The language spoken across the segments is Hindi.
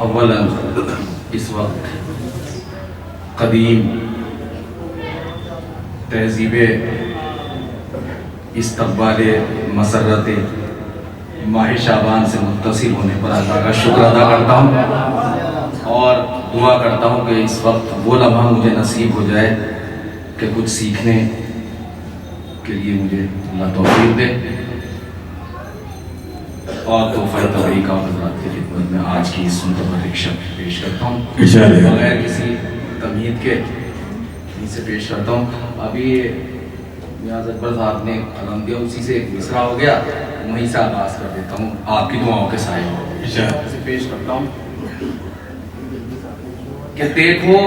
अव्वलन इस वक्त कदीम तहजीब इस्तक़बाल मसरत माह शाबान से मुत्तसिल होने पर अल्लाह का शुक्र अदा करता हूँ और दुआ करता हूँ कि इस वक्त वो लम्हा मुझे नसीब हो जाए कि कुछ सीखने के लिए मुझे अल्लाह तौफीक दे और तोहफ़ा तबरीका और हज़रात की खिदमत में आज की इस मुतबर्रिक शब पेश करता हूँ बगैर किसी तमीद के इसे पेश करता हूँ। अभी मियां अकबर साहब ने कलम दिया, उसी से एक मिसरा हो गया, वहीं से आगाज़ कर देता हूँ आपकी दुआओं के साए में इसे पेश करता हूँ कि देखो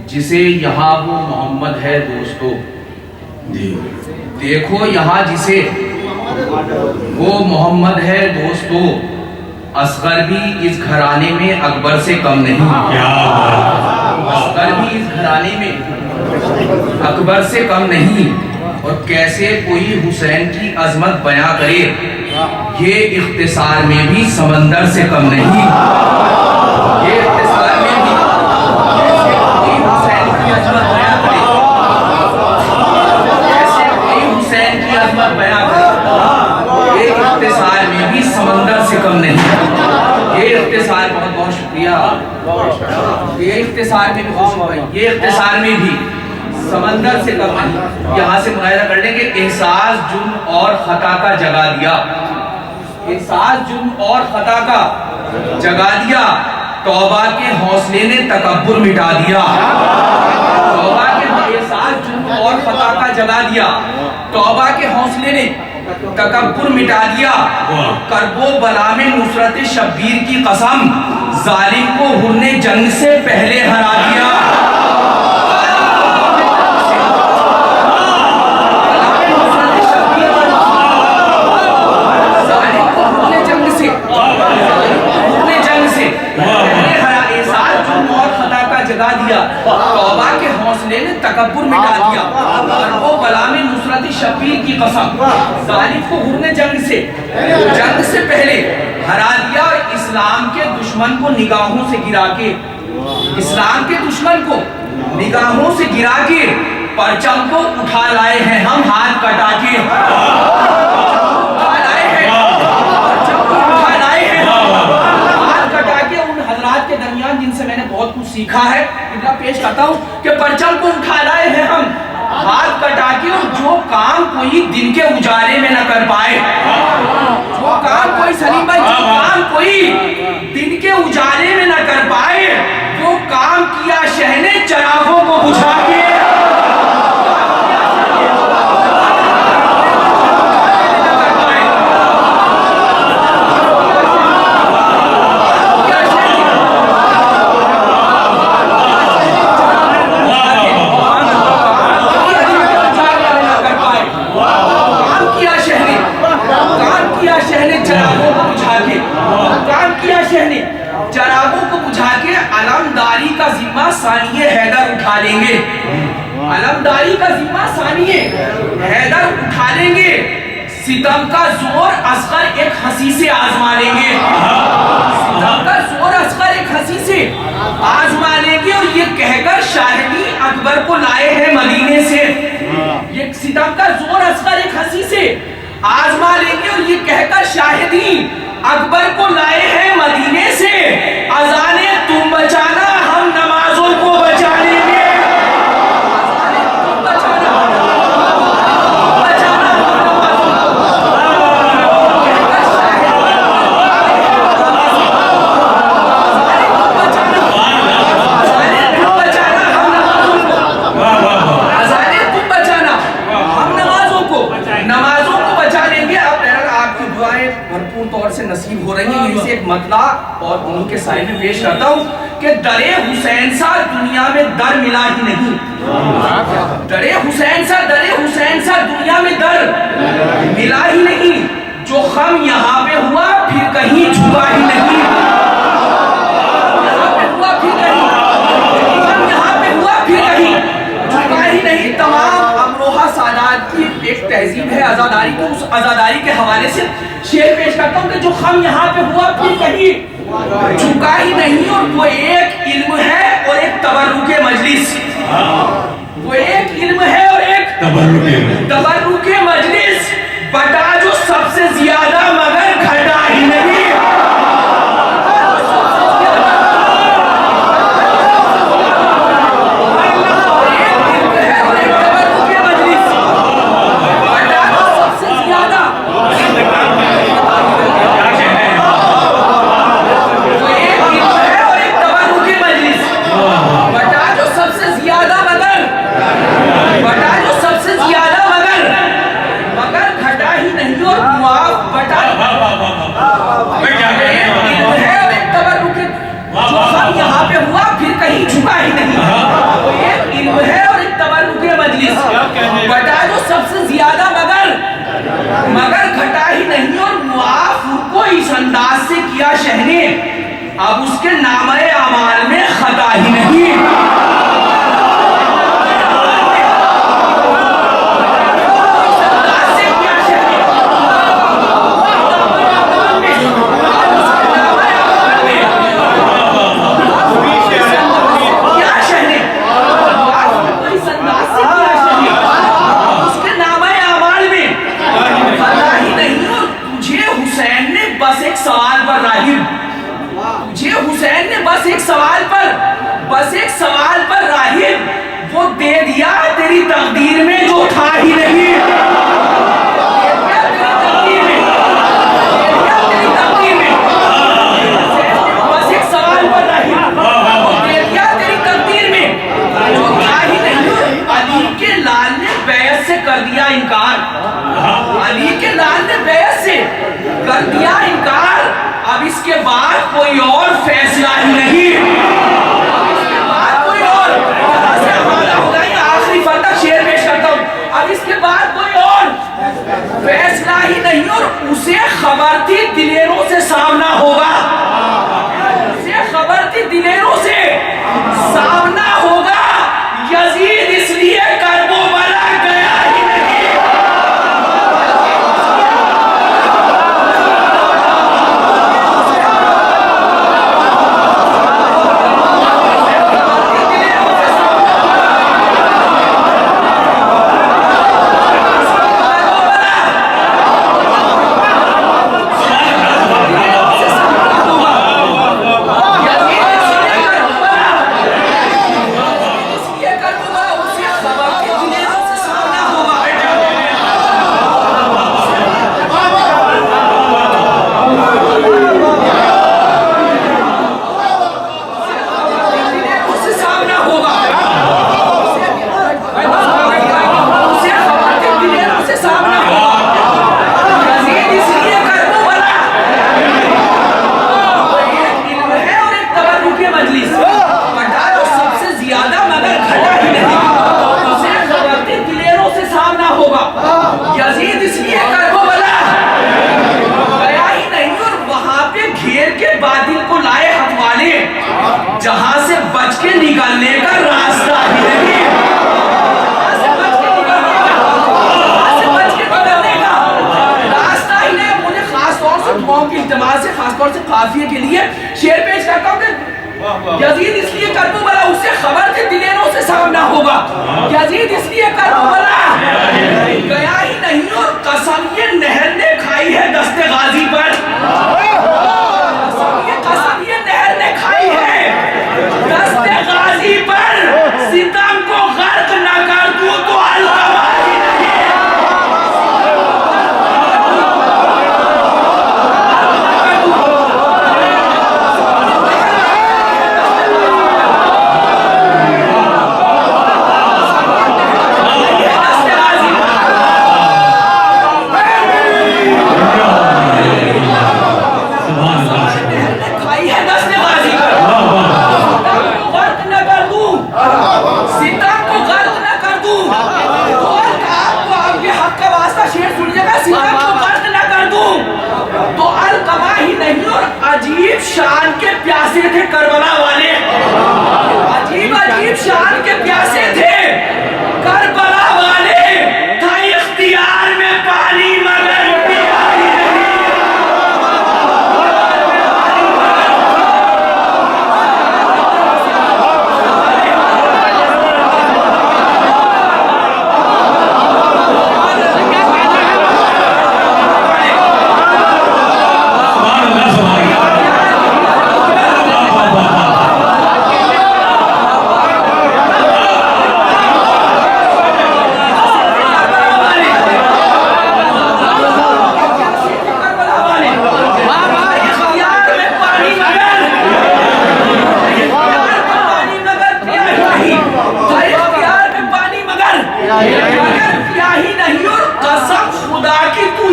जिसे यहाँ वो मोहम्मद है दोस्तों जी, देखो यहाँ जिसे वो मोहम्मद है दोस्तों, असगर भी इस घराने में अकबर से कम नहीं, असगर भी इस घराने में अकबर से कम नहीं। और कैसे कोई हुसैन की अजमत बयां करे, ये इख्तिसार में भी समंदर से कम नहीं, ये इख्तिसार में भी कैसे कोई हुसैन की अजमत बयां करे, कैसे कोई हुसैन की अजमत बयां करे, ये इख्तिसार में भी समंदर से कम नहीं। ये इख्तिसार बहुत बहुत शुक्रिया, ये इख्तिसार में भी, ये इख्तिसार में भी समंदर से कम नहीं। यहाँ से मुलाहिजा कर लेंगे एहसास जुर्म और खता का जगा दिया, एहसास जुर्म और खता का जगा दिया, तौबा के हौसले ने तकब्बुर मिटा दिया, तौबा के एहसास जुर्म और खता का जगा दिया, तौबा के हौसले ने तकब्बुर मिटा दिया, करबो बला में नुसरत शब्बीर की कसम, जालिम को हुर्ने जंग से पहले हरा दिया, जगा दिया, तौबा के हौसले ने तकब्बुर मिटा दिया, और वो बला में नुसरत शब्बीर की कसम, जालिम को हुर्ने जंग से पहले हरा दिया। इस्लाम के दुश्मन को निगाहों से गिरा के, इस्लाम के दुश्मन को निगाहों से गिरा के, परचम को उठा लाए हैं हम हाथ कटा के, उठा लाए हैं, परचम को उठा लाए हैं हाथ कटा के। उन हजरात के दरमियान जिनसे मैंने बहुत कुछ सीखा है, इनका पेश करता हूँ कि परचम को उठा लाए हैं हम हाथ कटा के, और जो काम कोई दिन के उजाले में न कर पाए, जो काम कोई सलीम भाई, जो काम कोई दिन के उजाले में न कर पाए, वो काम किया शहने चरागों को बुझा के, सानिए हैदर उठा लेंगे, अलमदारी का जिम्मा सानिए हैदर उठा लेंगे, सितम का जोर असगर एक हंसी से आजमा लेंगे, सितम का जोर असगर एक हंसी से आजमा लेंगे। और ये कहकर शाहिदी अकबर को लाए हैं मदीने से, ये सितम का जोर असगर एक हंसी से आजमा लेंगे, और ये कहकर शाहिदी अकबर को लाए हैं मदीने से, अजाने तुम बचाना हम नमाजों को बचा लेंगे, अजाने तुम बचाना, बचाना कहकर शाहिदी अजाने तुम बचाना हम नमाजों को, अजाने तुम बचाना हम नमाजों को बचा लेंगे। अब आपकी दुआएं भरपूर तौर से नसीब हो रही है। इसे एक मतला और उन्हीं के साय में पेश करता हूँ कि दरे हुसैन सा दुनिया में दर मिला ही नहीं, दरे हुसैन सा दुनिया में दर मिला ही नहीं, जो खम यहाँ पे हुआ फिर कहीं झुका ही नहीं, यहाँ पे हुआ फिर कहीं, खम यहाँ पे हुआ फिर कहीं झुका ही नहीं। तमाम अमरोहा सादात की एक तहजीब है आजादारी की, उस आजादारी के हवाले से शेर पेश करता हूँ कि जो खम यहाँ पे हुआ फिर कहीं झुका ही नहीं, और वो एक इल्म है और एक तबर्रुके मजलिस, वो एक इल्म है और एक तबर्रुके मजलिस, बटा जो सबसे ज्यादा मगर घटा ही नहीं। अब उसके नामे अमाल में खता ही नहीं। बस एक सवाल पर राहिब वो दे दिया तेरी तकदीर में जो था ही नहीं। बस एक सवाल पर राहिब वो दे दिया तेरी तकदीर में जो था ही नहीं। अली के लाल ने बैत से कर दिया इनकार, अली के लाल ने बैत से कर दिया इनकार। अब इसके बाद कोई और फैसला ही नहीं। शेर पेश करता हूं, अब इसके बाद कोई और फैसला ही नहीं, और उसे खबर थी दिलेरों से सामना होगा, उसे खबर थी दिलेरों से सामना होगा। यजीद इसलिए कर्बो बला गया ही नहीं। जहां से बच के निकलने का रास्ता ही नहीं, रास्ता ही नहीं। मुझे खासतौर से दुआओं की इज्तिमा से, खासतौर से काफिये के लिए शेर पेश करता हूँ कि यजीद इसलिए कर्बो बला, उससे खबर थी दिलेरों से सामना होगा। यजीद इसलिए कर्बो बला गया ही नहीं, और कसम ये नहर ने खाई है दस्ते गाजी पर, कसम ये नहर ने खाई है दस्ते गाजी पर। सितम को गर्क न कर दूं तो अलकमा ही नहीं। अजीब शान के प्यासे थे करबला वाले, अजीब अजीब शान के प्यासे थे करबला वाले। था इख्तियार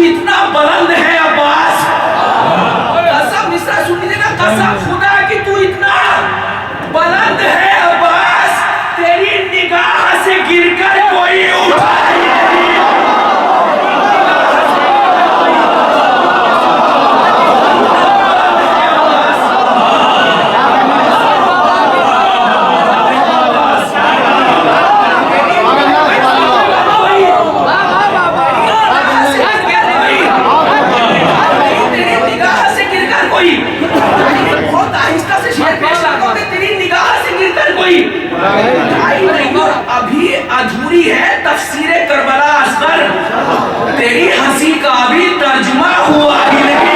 इतना बुलंद है अब्बास, कसम मिश्रा सुन लीजिएगा, कसम खुदा की तू इतना बुलंद है अब्बास, तेरी निगाह से गिरकर कोई उठा ही नहीं। बहुत आहिस्ता से शेर पेश करता हूं, तेरी निगाह से गिरकर कोई आई नहीं और अभी अधूरी है तफसीरे करबला असगर, तेरी हंसी का अभी तर्जुमा हुआ ही नहीं।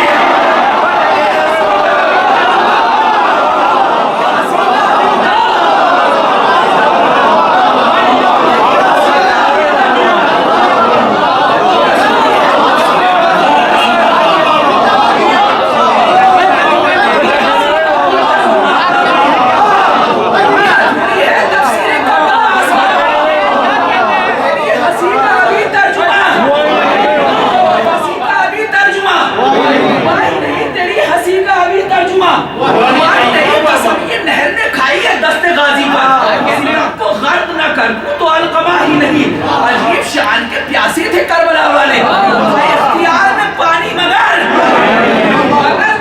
तो अलकमा ही नहीं, अजीब शान के प्यासे थे करबला वाले, इख्तियार में पानी मगर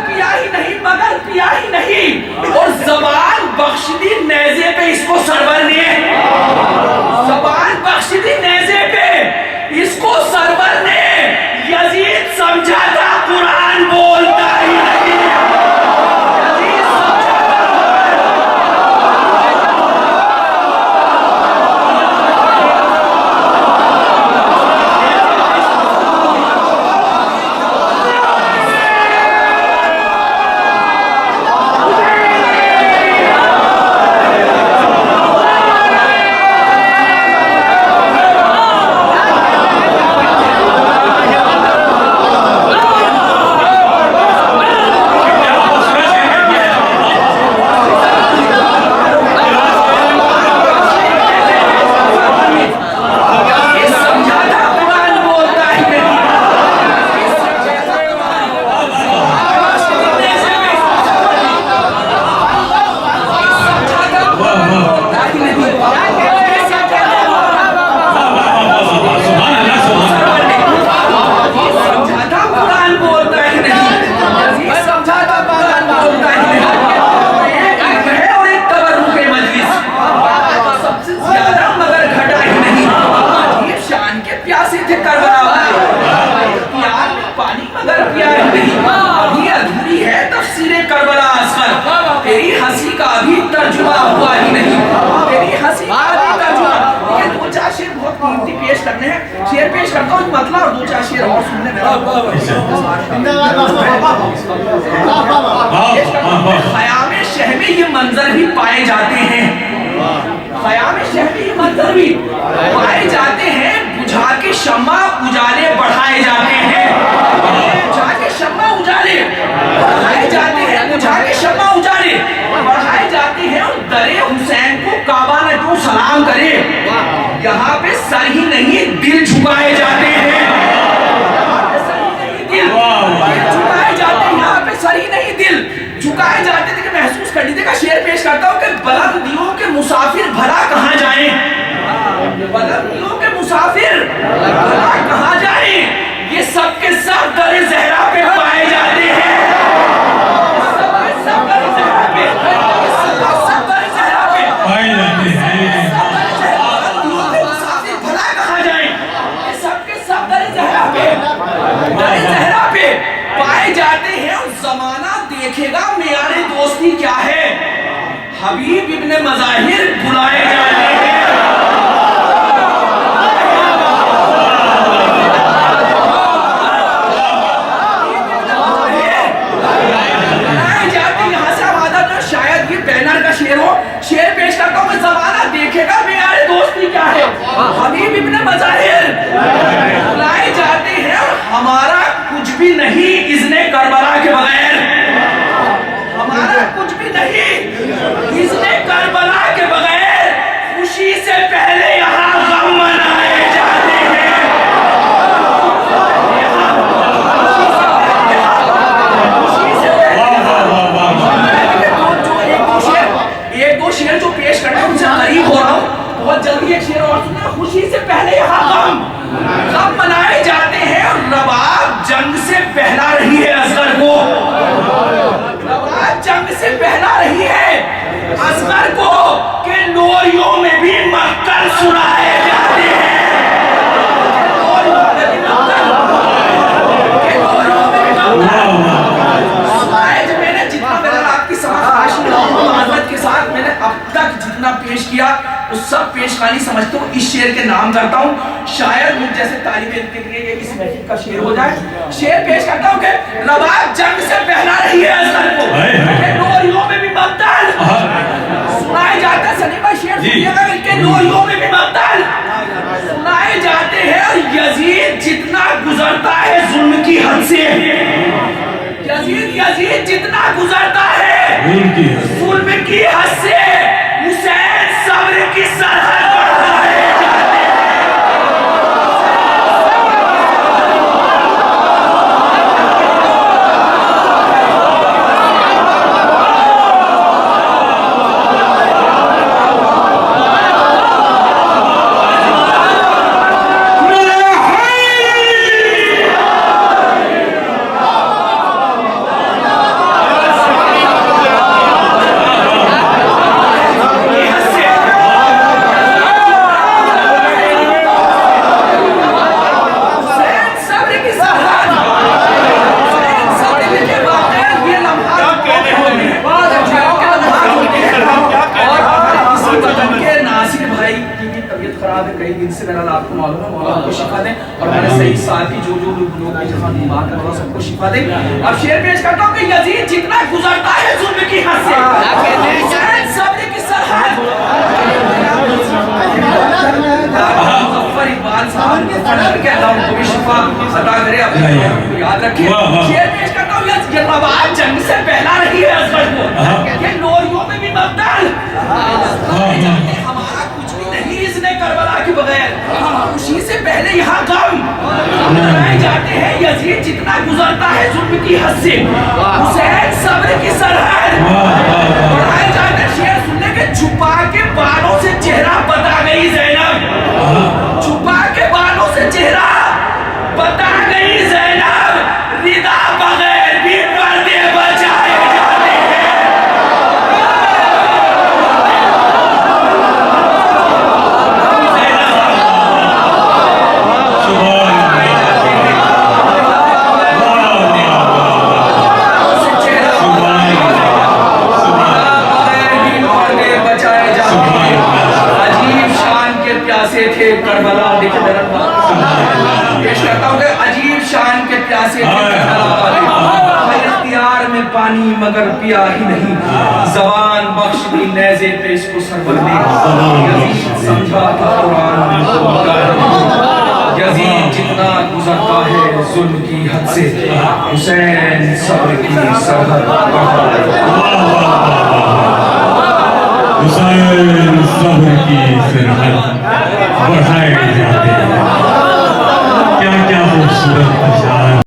पिया ही नहीं, मगर पिया ही नहीं, और जबान बख्श दी नेज़े पे इसको सरवर ने, जबान बख्श दी नेज़े पे इसको सरवर ने, यजीद समझा था कुरान बोलता ही नहीं। तेरी हंसी का अभी तर्जुमा हुआ ही नहीं, तेरी हंसी का अभी तर्जुमा। ये दो चार शेर बहुत कीमती पेश करने हैं, शेर पेश करता हूँ मतलब, और दो चार शेर और सुनने में ख़याम शह में ये मंजर भी पाए जाते हैं, ख़याम शह में ये मंजर भी पाए जाते हैं, बुझा के शम्मा उजाले बढ़ाए जाते हैं, बुझा के शम्मा उजाले बढ़ाए जाते हैं, बुझा के शम्मा उजाले बढ़ाए जाते हैं, और दरे हुसैन को काबा ने क्यों सलाम करे, यहाँ पे सर ही नहीं दिल झुकाए जाते हैं, झुकाए जाते हैं, यहाँ पे सर ही नहीं दिल झुकाए जाते थे। कि महसूस कर लीजिएगा, शेर पेश करता हूँ कि बुलंदियों के मुसाफिर भला कहाँ जाए, बुलंदियों के मुसाफिर भला कहाँ जाए, ये सब के सब दरे ज़हरा पे पाए जाते हैं, सब दरे ज़हरा पे, सब दरे ज़हरा पे पाए जाते हैं, बुलंदियों के मुसाफिर भला कहाँ जाए, ये सब के सब दरे ज़हरा पे पाए जाते हैं, और जमाना देखेगा मेयारे दोस्ती क्या है, हबीब इब्ने मज़ाहिर बुलाए जाते हैं, शायद ये बैनर का शेर हो, शेर पेश करता हूँ, जमाना देखेगा मेयारे दोस्ती क्या है, हबीब इब्ने मज़ाहिर बुलाए जाते हैं, और हमारा कुछ भी नहीं इज़्ने करबला के बगैर, हमारा कुछ भी नहीं इज़्ने करबला के बगैर, शेर के नाम करता हूँ, शायद मुझ जैसे तालिब इल्म के लिए ये इस महफिल का शेर हो जाए। शेर पेश करता हूँ कि रवाब जंग से पहला रही है असर को, ये नोरियों में भी मबतल सुनाए जाते हैं। सलीम भाई शेर सुनिएगा, इनके नोरियों में भी मबतल सुनाए जाते हैं। यजीद जितना गुजरता है जुल्म की हद से, यजीद जितना गुजरता है जुल्म की हद से, हुसैन सब्र की सरहद बढ़ाए जाते हैं। कई दिन से मेरा आपको मालूम है, मौला को शिफा दे और मेरे सही साथी जो जो लोग के जहां बीमार कर रहा सबको शिफा दे। अब शेर पेश करता हूं कि यजीद जितना गुजरता है जुल्म की हद से, हुसैन सब्र की सरहद। मुजफ्फर इकबाल साहब को पढ़ के अल्लाह उनको भी शिफा अता करे, अपने याद रखिए। शेर पेश करता हूं ये रवाब जंग से पहला रही है असगर को, ये नोरियों में भी मबतल हमारा कुछ भी नहीं इसने करबला के बगैर, खुशी से पहले यहाँ गम बनाए जाते हैं। यजीद जितना गुजरता है जुल्म की हद से, हुसैन सब्र की सरहद बढ़ाए जाते हैं। शेर सुनने के छुपा के बालों से चेहरा बता गई ज़ैनब, छुपा के बालों से चेहरा बता गई ज़ैनब, रिदा बगैर भी पर्दे बचाए जाते हैं। थे करबला देखे पेश करता हूँ कि अजीब शान के प्यासे थे करबला, इख्तियार में पानी मगर पिया ही नहीं, जबान बख्श दी नेज़े पे इसको सरवर ने, यजीद समझा था कुरान यजीद जितना गुजरता है जुल्म की हद से, हुसैन सब्र की सरहद हुसैन सब्र की सरहद बढ़ाए जाते हैं। क्या क्या खूबसूरत अशार।